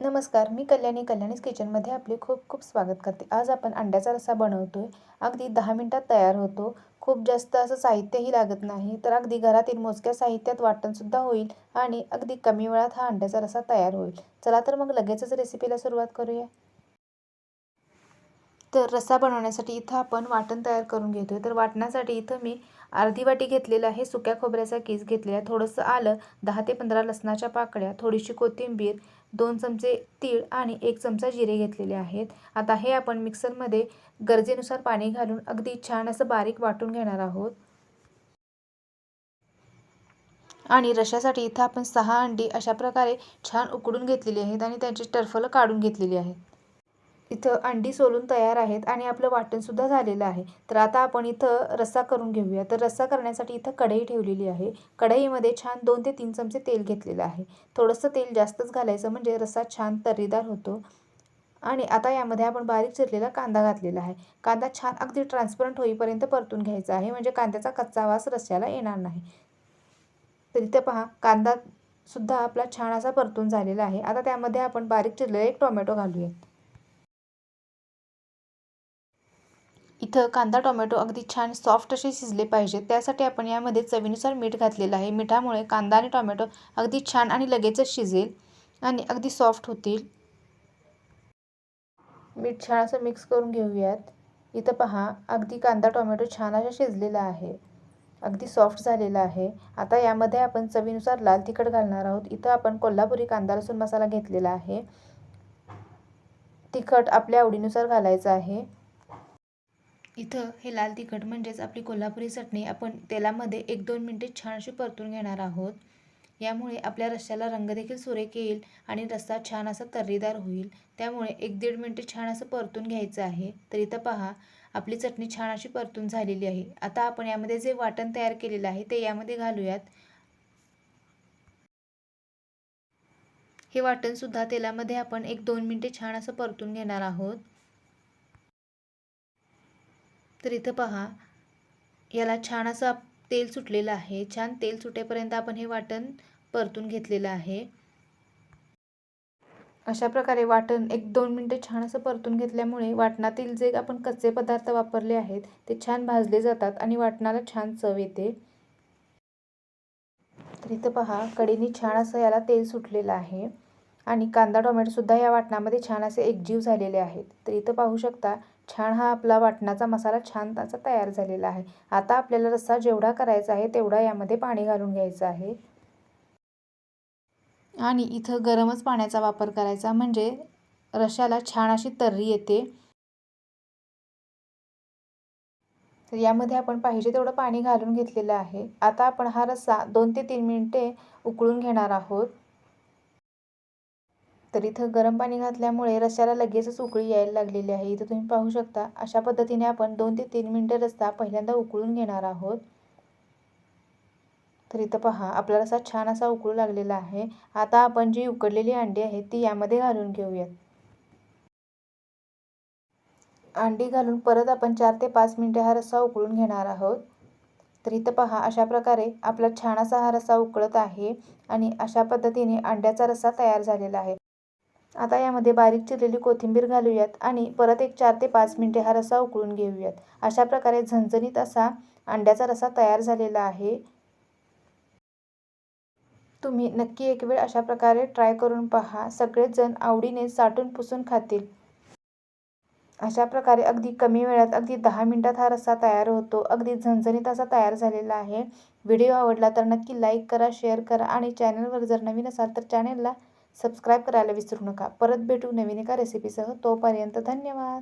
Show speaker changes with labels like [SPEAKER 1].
[SPEAKER 1] नमस्कार, मी कल्याणीज किचनमध्ये आपले खूप खूप स्वागत करते. आज आपण अंड्याचा रस्सा बनवतोय. अगदी 10 मिनिटात तयार होतो. खूप जास्त असं साहित्यही लागत नाही. तर अगदी घरातील मोजक्या साहित्यात वाटणसुद्धा होईल आणि अगदी कमी वेळात हा अंड्याचा रस्सा तयार होईल. चला तर मग लगेचच रेसिपीला सुरुवात करूया. तर रस्सा बनवण्यासाठी इथं आपण वाटण तयार करून घेतोय. तर वाटणासाठी इथं मी अर्धी वाटी घेतलेलं आहे सुक्या खोबऱ्याचा कीस घेतलेला आहे, थोडंसं आलं, 10 ते 15 लसणाच्या पाकळ्या, थोडीशी कोथिंबीर, 2 चमचे तीळ आणि 1 चमचा जिरे घेतलेले आहेत. आता हे आपण मिक्सरमध्ये गरजेनुसार पाणी घालून अगदी छान असं बारीक वाटून घेणार आहोत. आणि रश्श्यासाठी इथं आपण 6 अंडी अशा प्रकारे छान उकडून घेतलेली आहेत आणि त्यांची टरफलं काढून घेतलेली आहेत. इथं अंडी सोलून तयार आहेत आणि आपलं वाटणसुद्धा झालेलं आहे. तर आता आपण इथं रस्सा करून घेऊया. तर रस्सा करण्यासाठी इथं कढई ठेवलेली आहे. कढईमध्ये छान 2 ते 3 चमचे तेल घेतलेलं आहे. थोडंसं तेल जास्तच घालायचं म्हणजे रस्सा छान तर्रीदार होतो. आणि आता यामध्ये आपण बारीक चिरलेला कांदा घातलेला आहे. कांदा छान अगदी ट्रान्सपरंट होईपर्यंत परतून घ्यायचा आहे, म्हणजे कांद्याचा कच्चा वास रस्स्याला येणार नाही. तर इथे पहा, कांदा सुद्धा आपला छान असा परतून झालेला आहे. आता त्यामध्ये आपण बारीक चिरलेला एक टोमॅटो घालूया. इथं कांदा टोमॅटो अगदी छान सॉफ्ट असे शिजले पाहिजेत. त्यासाठी आपण यामध्ये चवीनुसार मीठ घातलेलं आहे. मिठामुळे कांदा आणि टोमॅटो अगदी छान आणि लगेचच शिजेल आणि अगदी सॉफ्ट होतील. मीठ छान असं मिक्स करून घेऊयात. इथं पहा, अगदी कांदा टोमॅटो छान असा शिजलेला आहे. अगदी सॉफ्ट झालेला आहे. आता यामध्ये आपण चवीनुसार लाल तिखट घालणार आहोत. इथं आपण कोल्हापुरी कांदा लसूण मसाला घेतलेला आहे. तिखट आपल्या आवडीनुसार घालायचं आहे. इथं हे लाल तिखट म्हणजेच आपली कोल्हापुरी चटणी आपण तेलामध्ये 1-2 मिनिटे छान अशी परतून घेणार आहोत. यामुळे आपल्या रश्श्याला रंग देखील सुरेख येईल आणि रस्सा छान असा तर्रीदार होईल. त्यामुळे 1-1.5 मिनिटे छान असं परतून घ्यायचं आहे. तर इथं पहा, आपली चटणी छान अशी परतून झालेली आहे. आता आपण यामध्ये जे वाटण तयार केलेलं आहे ते यामध्ये घालूयात. हे वाटणसुद्धा तेलामध्ये आपण 1-2 मिनिटे छान असं परतून घेणार आहोत. तर इथं पहा, याला छान असं तेल सुटलेलं आहे. छान तेल सुटेपर्यंत आपण हे वाटण परतून घेतलेलं आहे. अशा प्रकारे वाटण 1-2 मिनिटे छान असं परतून घेतल्यामुळे वाटणातील जे आपण कच्चे पदार्थ वापरले आहेत ते छान भाजले जातात आणि वाटणाला छान चव येते. तर इथं पहा, कढईने छान असं याला तेल सुटलेलं आहे आणि कांदा टोमॅटोसुद्धा या वाटणामध्ये छान असे एकजीव झालेले आहेत. तर इथं पाहू शकता, छान हा आपला वाटणाचा मसाला छान असा तयार झालेला आहे. आता आपल्याला रस्सा जेवढा करायचा आहे तेवढा यामध्ये पाणी घालून घ्यायचं आहे आणि इथं गरमच पाण्याचा वापर करायचा, म्हणजे रश्श्याला छान अशी तर्री येते. तर यामध्ये आपण पाहिजे तेवढं पाणी घालून घेतलेलं आहे. आता आपण हा रस्सा 2 ते 3 मिनिटे उकळून घेणार आहोत. तर इथं गरम पाणी घातल्यामुळे रश्श्याला लगेचच उकळी यायला लागलेली आहे. इथं तुम्ही पाहू शकता, अशा पद्धतीने आपण 2 ते 3 मिनिटे रस्सा पहिल्यांदा उकळून घेणार आहोत. तर इथं पहा, आपला रस्सा छान असा उकळू लागलेला आहे. आता आपण जी उकडलेली अंडी आहेत ती यामध्ये घालून घेऊयात. अंडी घालून परत आपण 4 ते 5 मिनिटे हा रस्सा उकळून घेणार आहोत. तर इथं पहा, अशा प्रकारे आपला छान असा हा रस्सा उकळत आहे आणि अशा पद्धतीने अंड्याचा रस्सा तयार झालेला आहे. आता यामध्ये बारीक चिरलेली कोथिंबीर घालूयात आणि परत एक 4 ते 5 मिनिटे हा रस्सा उकळून घेऊयात. अशा प्रकारे झणझणीत असा अंड्याचा रस्सा तयार झालेला आहे. तुम्ही नक्की एक वेळ अशा प्रकारे ट्राय करून पहा. सगळेच जण आवडीने चाटून पुसून खातील. अशा प्रकारे अगदी कमी वेळात अगदी 10 मिनिटात हा रस्सा तयार होतो. अगदी झणझणीत असा तयार झालेला आहे. व्हिडिओ आवडला तर नक्की लाईक करा, शेअर करा आणि चॅनलवर जर नवीन असाल तर चॅनलला सबस्क्राईब करायला विसरू नका. परत भेटू नवीन एका रेसिपीसह. तोपर्यंत धन्यवाद.